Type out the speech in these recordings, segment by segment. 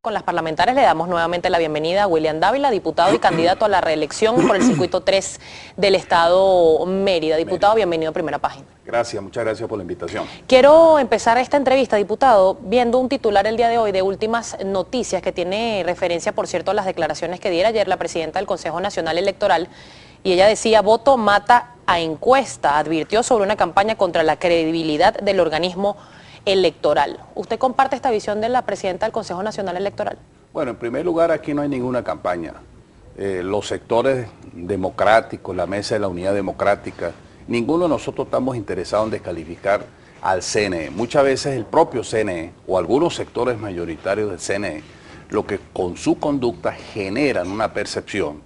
con las parlamentarias. Le damos nuevamente la bienvenida a William Dávila, diputado y candidato a la reelección por el circuito 3 del estado Mérida. Diputado, bienvenido a Primera Página. Gracias, muchas gracias por la invitación. Quiero empezar esta entrevista, diputado, viendo un titular el día de hoy de Últimas Noticias que tiene referencia, por cierto, a las declaraciones que diera ayer la presidenta del Consejo Nacional Electoral, y ella decía: voto mata a encuesta. Advirtió sobre una campaña contra la credibilidad del organismo electoral. ¿Usted comparte esta visión de la presidenta del Consejo Nacional Electoral? Bueno, en primer lugar, aquí no hay ninguna campaña. Los sectores democráticos, la Mesa de la Unidad Democrática, ninguno de nosotros estamos interesados en descalificar al CNE. Muchas veces el propio CNE o algunos sectores mayoritarios del CNE, lo que con su conducta generan una percepción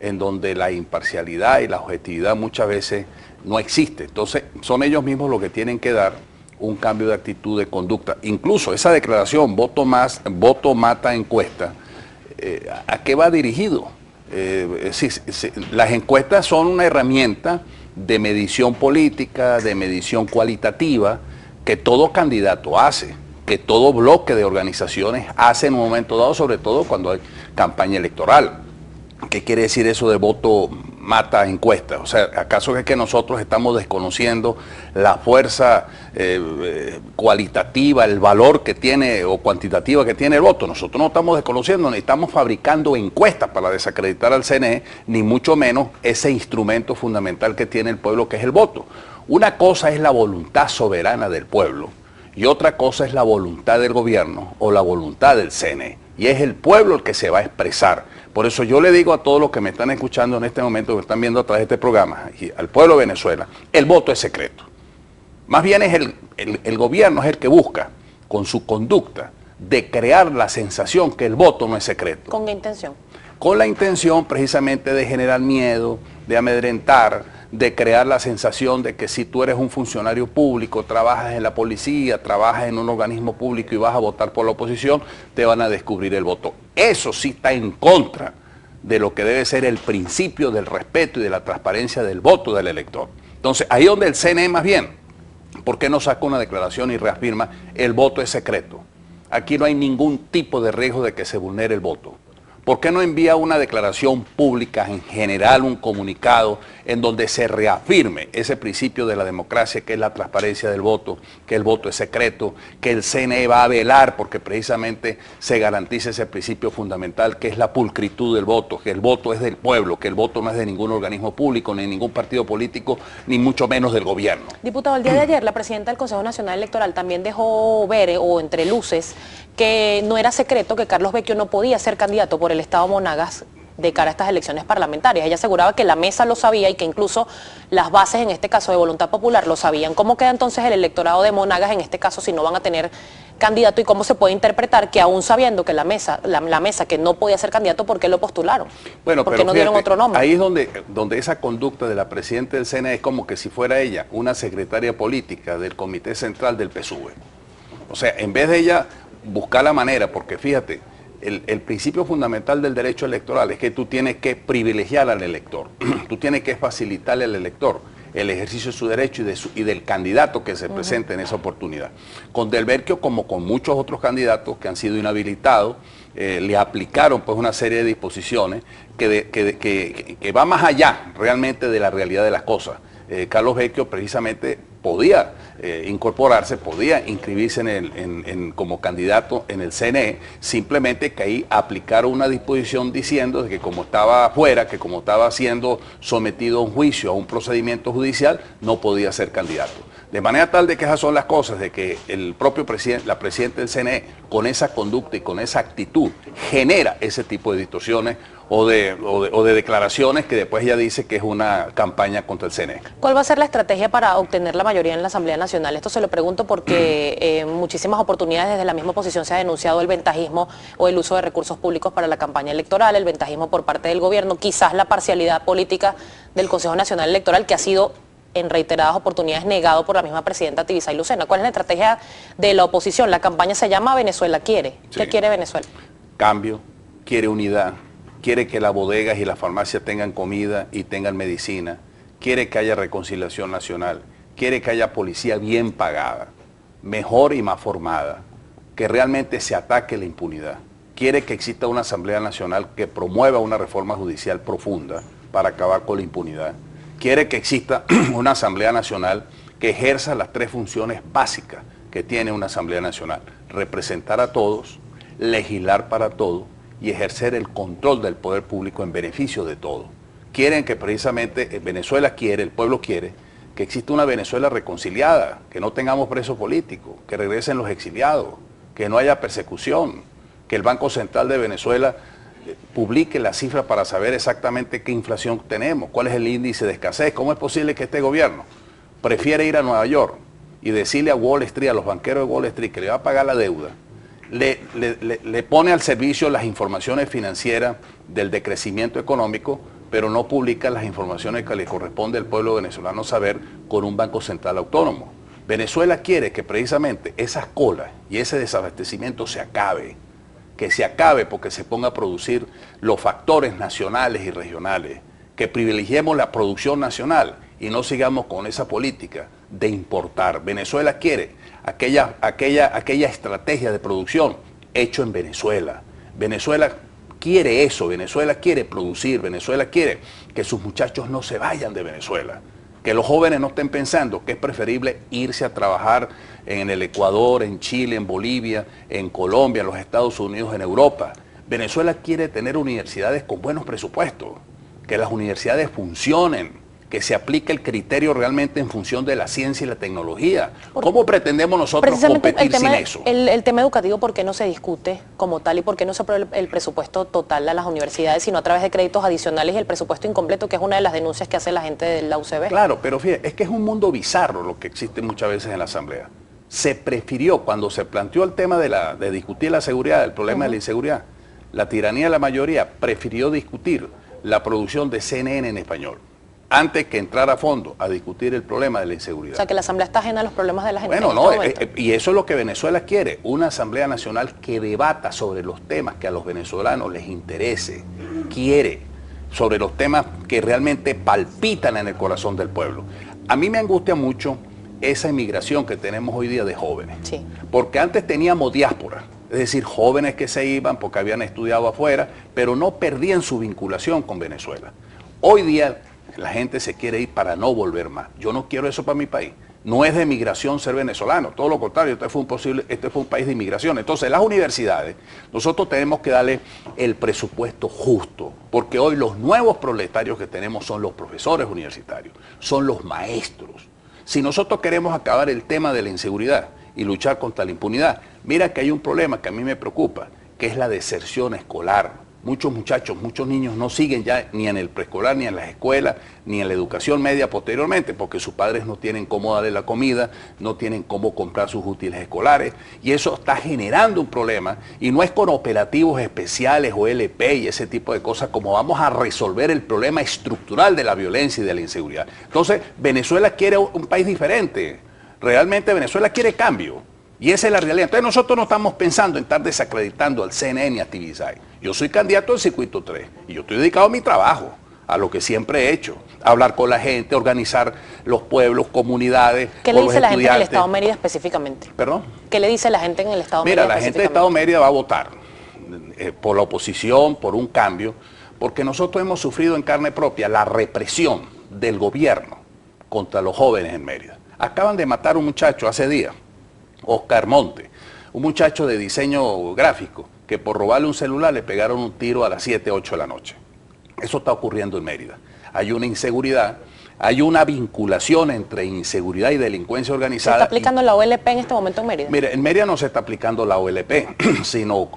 en donde la imparcialidad y la objetividad muchas veces no existe. Entonces, son ellos mismos los que tienen que dar un cambio de actitud, de conducta. Incluso esa declaración, voto mata encuesta, ¿a qué va dirigido? Las encuestas son una herramienta de medición política, de medición cualitativa, que todo candidato hace, que todo bloque de organizaciones hace en un momento dado, sobre todo cuando hay campaña electoral. ¿Qué quiere decir eso de voto mata encuesta? O sea, ¿acaso es que nosotros estamos desconociendo la fuerza cualitativa, el valor que tiene o cuantitativa que tiene el voto? Nosotros no estamos desconociendo, ni estamos fabricando encuestas para desacreditar al CNE, ni mucho menos ese instrumento fundamental que tiene el pueblo, que es el voto. Una cosa es la voluntad soberana del pueblo y otra cosa es la voluntad del gobierno o la voluntad del CNE. Y es el pueblo el que se va a expresar. Por eso yo le digo a todos los que me están escuchando en este momento, que me están viendo a través de este programa, y al pueblo de Venezuela, el voto es secreto. Más bien es el gobierno es el que busca, con su conducta, de crear la sensación que el voto no es secreto. ¿Con qué intención? Con la intención precisamente de generar miedo, de amedrentar, de crear la sensación de que si tú eres un funcionario público, trabajas en la policía, trabajas en un organismo público y vas a votar por la oposición, te van a descubrir el voto. Eso sí está en contra de lo que debe ser el principio del respeto y de la transparencia del voto del elector. Entonces, ahí donde el CNE más bien, ¿por qué no saca una declaración y reafirma el voto es secreto? Aquí no hay ningún tipo de riesgo de que se vulnere el voto. ¿Por qué no envía una declaración pública, en general un comunicado, en donde se reafirme ese principio de la democracia, que es la transparencia del voto, que el voto es secreto, que el CNE va a velar porque precisamente se garantice ese principio fundamental, que es la pulcritud del voto, que el voto es del pueblo, que el voto no es de ningún organismo público, ni ningún partido político, ni mucho menos del gobierno? Diputado, el día de ayer la presidenta del Consejo Nacional Electoral también dejó ver, o entre luces, que no era secreto que Carlos Vecchio no podía ser candidato por el estado Monagas de cara a estas elecciones parlamentarias. Ella aseguraba que la mesa lo sabía y que incluso las bases, en este caso de Voluntad Popular, lo sabían. ¿Cómo queda entonces el electorado de Monagas en este caso si no van a tener candidato, y cómo se puede interpretar que aún sabiendo que la mesa que no podía ser candidato, ¿por qué lo postularon? Bueno, ¿por qué no dieron otro nombre? Ahí es donde esa conducta de la presidenta del CNE es como que si fuera ella una secretaria política del Comité Central del PSUV. O sea, en vez de ella buscar la manera, porque fíjate, el principio fundamental del derecho electoral es que tú tienes que privilegiar al elector, tú tienes que facilitarle al elector el ejercicio de su derecho y del candidato que se presente en esa oportunidad. Con Del Vecchio, como con muchos otros candidatos que han sido inhabilitados, le aplicaron pues una serie de disposiciones que va más allá realmente de la realidad de las cosas. Carlos Vecchio precisamente podía incorporarse, podía inscribirse como candidato en el CNE, simplemente que ahí aplicaron una disposición diciendo de que como estaba afuera, que como estaba siendo sometido a un juicio, a un procedimiento judicial, no podía ser candidato. De manera tal de que esas son las cosas, de que el propio presidente, la presidenta del CNE, con esa conducta y con esa actitud, genera ese tipo de distorsiones o de declaraciones que después ella dice que es una campaña contra el CNE. ¿Cuál va a ser la estrategia para obtener la mayoría en la Asamblea Nacional? Esto se lo pregunto porque en muchísimas oportunidades desde la misma oposición se ha denunciado el ventajismo o el uso de recursos públicos para la campaña electoral, el ventajismo por parte del gobierno, quizás la parcialidad política del Consejo Nacional Electoral, que ha sido en reiteradas oportunidades negado por la misma presidenta Tibisay Lucena. ¿Cuál es la estrategia de la oposición? La campaña se llama Venezuela Quiere. ¿Qué Sí. quiere Venezuela? Cambio, quiere unidad, quiere que las bodegas y las farmacias tengan comida y tengan medicina, quiere que haya reconciliación nacional, quiere que haya policía bien pagada, mejor y más formada, que realmente se ataque la impunidad. quiere que exista una Asamblea Nacional que promueva una reforma judicial profunda para acabar con la impunidad. Quiere que exista una Asamblea Nacional que ejerza las 3 funciones básicas que tiene una Asamblea Nacional: representar a todos, legislar para todos y ejercer el control del poder público en beneficio de todos. Quieren que precisamente Venezuela quiere, el pueblo quiere, que exista una Venezuela reconciliada, que no tengamos presos políticos, que regresen los exiliados, que no haya persecución, que el Banco Central de Venezuela publique la cifra para saber exactamente qué inflación tenemos, cuál es el índice de escasez. ¿Cómo es posible que este gobierno prefiere ir a Nueva York y decirle a Wall Street, a los banqueros de Wall Street, que le va a pagar la deuda, le pone al servicio las informaciones financieras del decrecimiento económico, pero no publica las informaciones que le corresponde al pueblo venezolano saber con un Banco Central autónomo? Venezuela quiere que precisamente esas colas y ese desabastecimiento se acabe, que se acabe porque se ponga a producir los factores nacionales y regionales, que privilegiemos la producción nacional y no sigamos con esa política de importar. Venezuela quiere aquella estrategia de producción hecho en Venezuela. Venezuela quiere eso, Venezuela quiere producir, Venezuela quiere que sus muchachos no se vayan de Venezuela, que los jóvenes no estén pensando que es preferible irse a trabajar en el Ecuador, en Chile, en Bolivia, en Colombia, en los Estados Unidos, en Europa. Venezuela quiere tener universidades con buenos presupuestos, que las universidades funcionen, que se aplique el criterio realmente en función de la ciencia y la tecnología. ¿Cómo pretendemos nosotros competir sin eso? El tema educativo, ¿por qué no se discute como tal y por qué no se aprueba el presupuesto total a las universidades, sino a través de créditos adicionales y el presupuesto incompleto, que es una de las denuncias que hace la gente de la UCB? Claro, pero fíjate, es que es un mundo bizarro lo que existe muchas veces en la Asamblea. Se prefirió, cuando se planteó el tema de discutir la seguridad, el problema de la inseguridad, la tiranía de la mayoría prefirió discutir la producción de CNN en español, antes que entrar a fondo a discutir el problema de la inseguridad. O sea, que la Asamblea está ajena a los problemas de la gente. Bueno, no, y eso es lo que Venezuela quiere, una Asamblea Nacional que debata sobre los temas que a los venezolanos les interese, quiere, sobre los temas que realmente palpitan en el corazón del pueblo. A mí me angustia mucho esa inmigración que tenemos hoy día de jóvenes, sí, porque antes teníamos diáspora, es decir, jóvenes que se iban porque habían estudiado afuera, pero no perdían su vinculación con Venezuela. Hoy día la gente se quiere ir para no volver más. Yo no quiero eso para mi país. No es de migración ser venezolano, todo lo contrario, este fue un país de inmigración. Entonces, las universidades, nosotros tenemos que darle el presupuesto justo, porque hoy los nuevos proletarios que tenemos son los profesores universitarios, son los maestros. Si nosotros queremos acabar el tema de la inseguridad y luchar contra la impunidad, mira que hay un problema que a mí me preocupa, que es la deserción escolar. Muchos muchachos, muchos niños no siguen ya ni en el preescolar, ni en las escuelas, ni en la educación media posteriormente, porque sus padres no tienen cómo darle la comida, no tienen cómo comprar sus útiles escolares, y eso está generando un problema, y no es con operativos especiales o LP y ese tipo de cosas como vamos a resolver el problema estructural de la violencia y de la inseguridad. Entonces, Venezuela quiere un país diferente, realmente Venezuela quiere cambio. Y esa es la realidad. Entonces nosotros no estamos pensando en estar desacreditando al CNN y a TVSI. Yo soy candidato del Circuito 3 y yo estoy dedicado a mi trabajo, a lo que siempre he hecho, a hablar con la gente, organizar los pueblos, comunidades. ¿Qué le dice la gente en el Estado Mérida específicamente? ¿Perdón? ¿Qué le dice la gente en el Estado Mérida? Mira, la gente del Estado Mérida va a votar por la oposición, por un cambio, porque nosotros hemos sufrido en carne propia la represión del gobierno contra los jóvenes en Mérida. Acaban de matar a un muchacho hace días, Oscar Monte, un muchacho de diseño gráfico, que por robarle un celular le pegaron un tiro a las 7, 8 de la noche. Eso está ocurriendo en Mérida. Hay una inseguridad, hay una vinculación entre inseguridad y delincuencia organizada. ¿Se está aplicando la OLP en este momento en Mérida? Mira, en Mérida no se está aplicando la OLP, sino,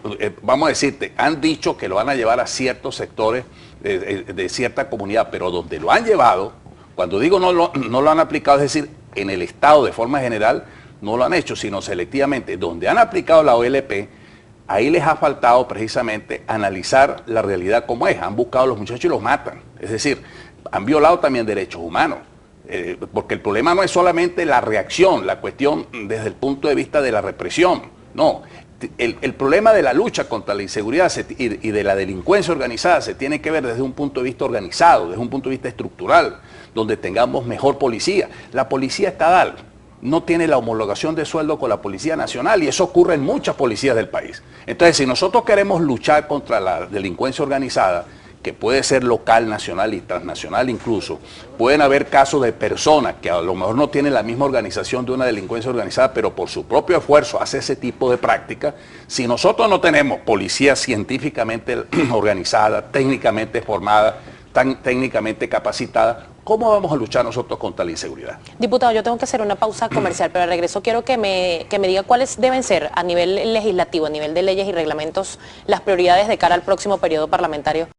vamos a decirte, han dicho que lo van a llevar a ciertos sectores de cierta comunidad, pero donde lo han llevado, cuando digo no lo han aplicado, es decir, en el Estado de forma general, no lo han hecho, sino selectivamente. Donde han aplicado la OLP, ahí les ha faltado precisamente analizar la realidad como es. Han buscado a los muchachos y los matan. Es decir, han violado también derechos humanos. Porque el problema no es solamente la reacción, la cuestión desde el punto de vista de la represión. No, el problema de la lucha contra la inseguridad y de la delincuencia organizada se tiene que ver desde un punto de vista organizado, desde un punto de vista estructural, donde tengamos mejor policía. La policía estatal no tiene la homologación de sueldo con la Policía Nacional, y eso ocurre en muchas policías del país. Entonces, si nosotros queremos luchar contra la delincuencia organizada, que puede ser local, nacional y transnacional incluso, pueden haber casos de personas que a lo mejor no tienen la misma organización de una delincuencia organizada, pero por su propio esfuerzo hace ese tipo de práctica. Si nosotros no tenemos policía científicamente organizada, técnicamente formada, tan técnicamente capacitada, ¿cómo vamos a luchar nosotros contra la inseguridad? Diputado, yo tengo que hacer una pausa comercial, pero al regreso quiero que me diga cuáles deben ser a nivel legislativo, a nivel de leyes y reglamentos, las prioridades de cara al próximo periodo parlamentario.